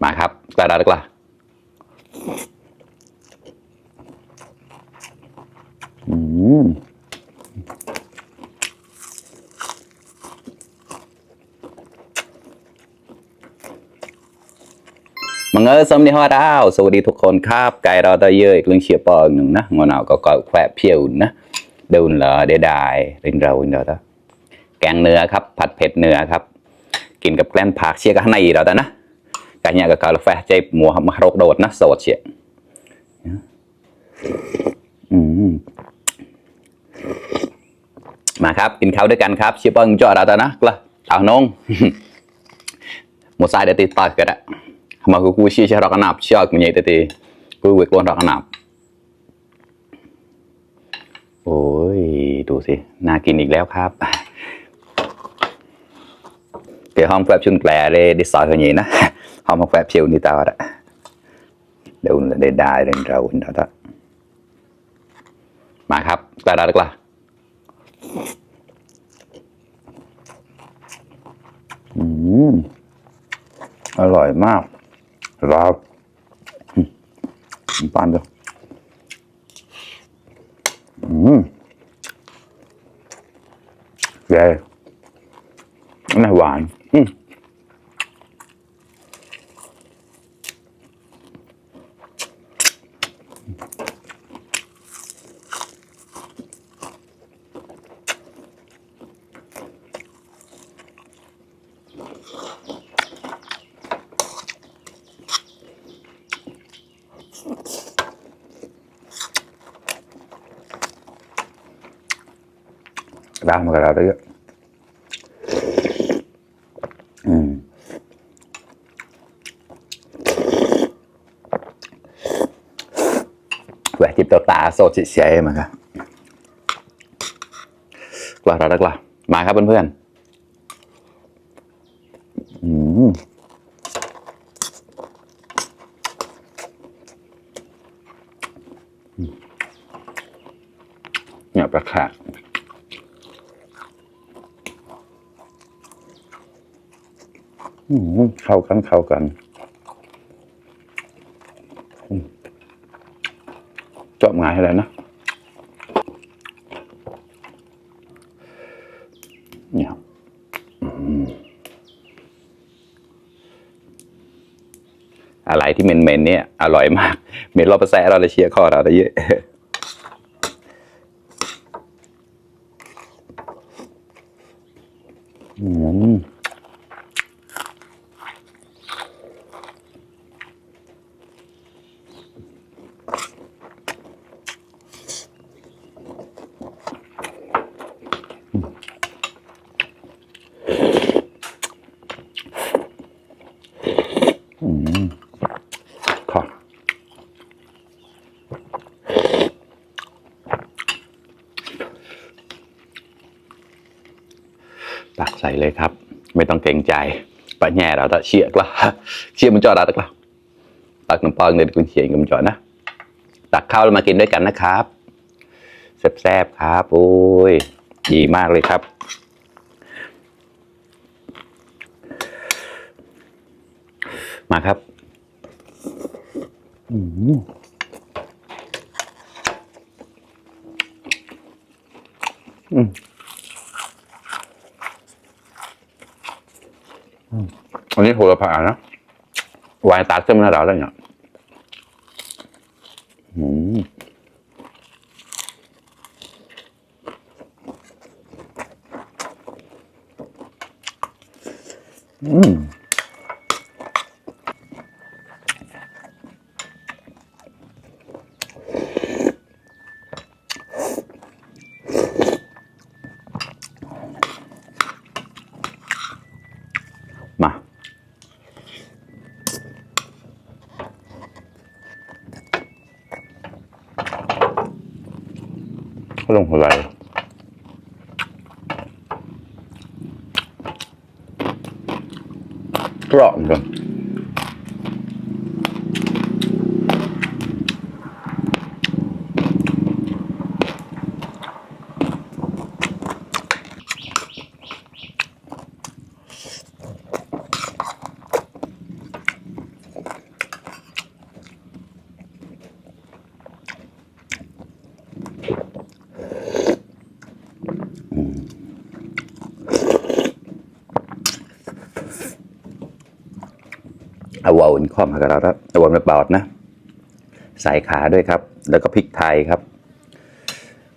มาครับกระดาษกละมังเออสมนิฮอดาวสวัสดีทุกคนครับไก่เราตะเยอะเรื่องเชียร์ปอหนึ่งนะงอนเอาก็แฝงเพียวนะเดินเหรอเดได้เรื่องเราต่อแกงเนื้อครับผัดเผ็ดเนื้อครับกินกับแกล้มผักเชียร์กันในเราต่อนะการเนี่ยก็กาแฟใจหมูมารกโดดนะสดเชียมาครับกินข้าวด้วยกันครับเชียร์ปอจ่อเราต่อนะกละเอานงหมดสายเดี๋ยวติดต่อกันละมากูชี้เชื่อรักนับเชื่อมันใหญ่ตีกูเวกลนรักนับโอ้ยดูสิน่ากินอีกแล้วครับเดี๋ยวห้องแฟบชุนแกลเลยดิสอยคนนี้นะห้องแฟบเชียวนี่ตาละเดี๋ยวได้เรื่องเราเดี๋ยวมาครับกระดาษกละอร่อยมากครับปานเดียวใหญ่น่าหวานได้มากระดาษเยอะแหวกจิบตัวตาโซดเฉยๆมาครับกล้ารักๆมาครับเพื่อนๆเนี่ยปลาแขกเข้ากันจบง่ายเลยนะเนี่ยอะไรที่เมนเนี่ยอร่อยมากเมนเราไปแซะเราเลยเชียร์ข้อเราได้เยอะตักใส่เลยครับไม่ต้องเกรงใจปะแง่เราตะเชียกละเชียมันจอดตักละตักน้ำปองเลยคุณเชียกับมันจอดนะตักข้าวมากินด้วยกันนะครับแซ่บๆครับโอ้ยดีมากเลยครับมาครับอันนี้โหระพานะวายตาเส้นมันเราแล้วเนี่ยมาลงอะไรกรอบกัน เอาวอุ่นข้อมกับเราแล้วเอาวมาปอดนะใส่ขาด้วยครับแล้วก็พริกไทยครับ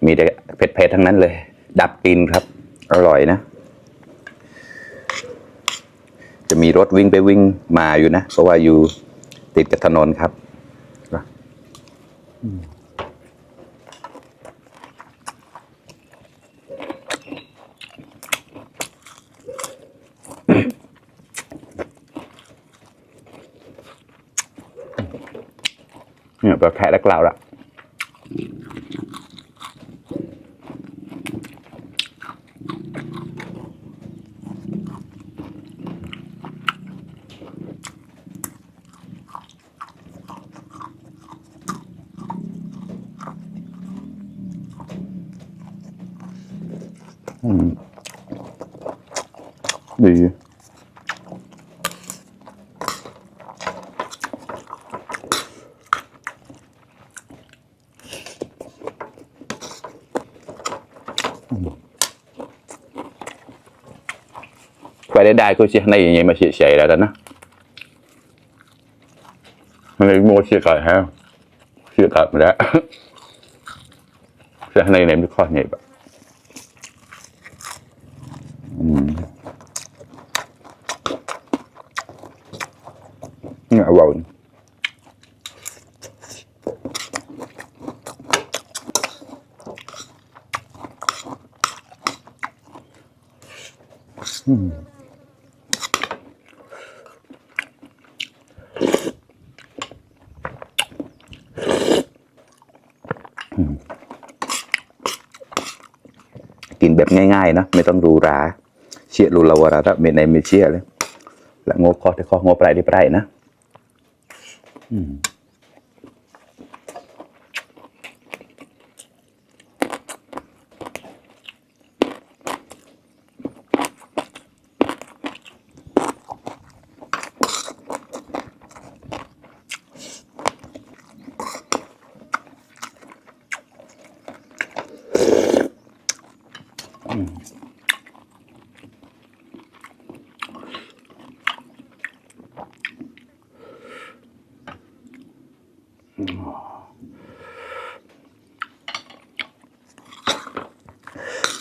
มีแต่เผ็ดๆทั้งนั้นเลยดับกลิ่นครับอร่อยนะจะมีรถวิ่งไปวิ่งมาอยู่นะเพราะว่าอยู่ติดกับถนนครับเนี่ยปลาแค่แล้วกล่าวละดีphảiได้ก็เชียร์ในอย่างเงี้ยมาเชียร์เฉยแล้วนะมันเลยโมเชียร์ก่อนฮะเชียร์ก่อนมาแล้วเชียร์ในไหนไม่ค่อยเนี่ยแบบเนี่ยว้าวกินแบบง่ายๆนะไม่ต้องดูราเชี่ยรูลาวาระเมนในเมเชียเลยและงบคอที่คองบปลายที่ปลายนะ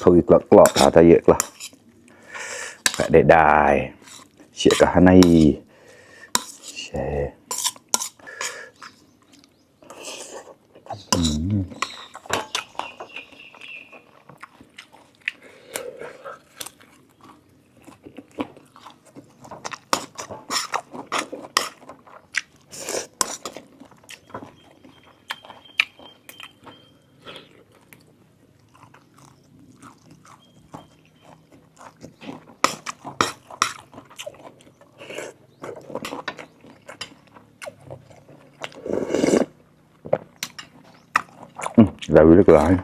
thôi gọt thả ta dễ gọt phải để đài chia cả hai này là rất lại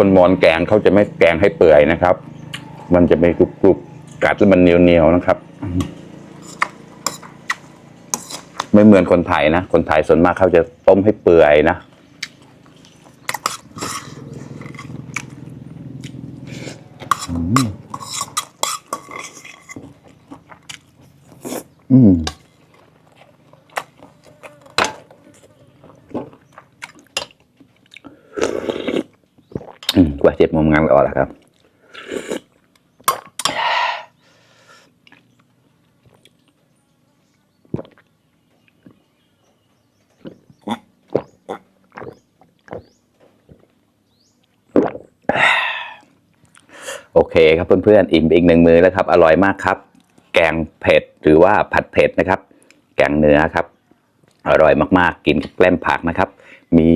คนมอญแกงเขาจะไม่แกงให้เปื่อยนะครับมันจะไม่กรุบๆกัดแล้วมันเหนียวๆนะครับไม่เหมือนคนไทยนะคนไทยส่วนมากเขาจะต้มให้เปื่อยนะกว่า7 โมงงานออกแล้วครับโอเคครับเพื่อนๆอิ่มอีก1 มื้อแล้วครับอร่อยมากครับแกงเผ็ดหรือว่าผัดเผ็ดนะครับแกงเนื้อครับอร่อยมากๆกินกับแกล้มผักนะครับมี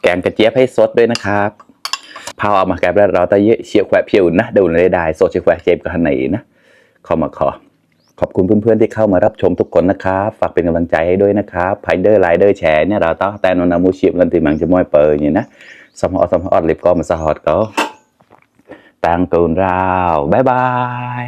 แกงกระเจี๊ยบให้สดด้วยนะครับ พาวมาแกบแล้วเราตะเยเชียร์แควะเพียวนะเดินได้โซเชียลแควะเจมกันไหนนะเข้ามาขอบคุณเพื่อนๆที่เข้ามารับชมทุกคนนะครับฝากเป็นกำลังใจให้ด้วยนะครับไพเดอร์ไลเดอร์แชร์เนี่ยเราต้องแต่นนามูชิบลันติมังจะมวยเปิดอย่างนี้นะสมอดลิบก็มาสหอดก็ตังกูนราวบ๊ายบาย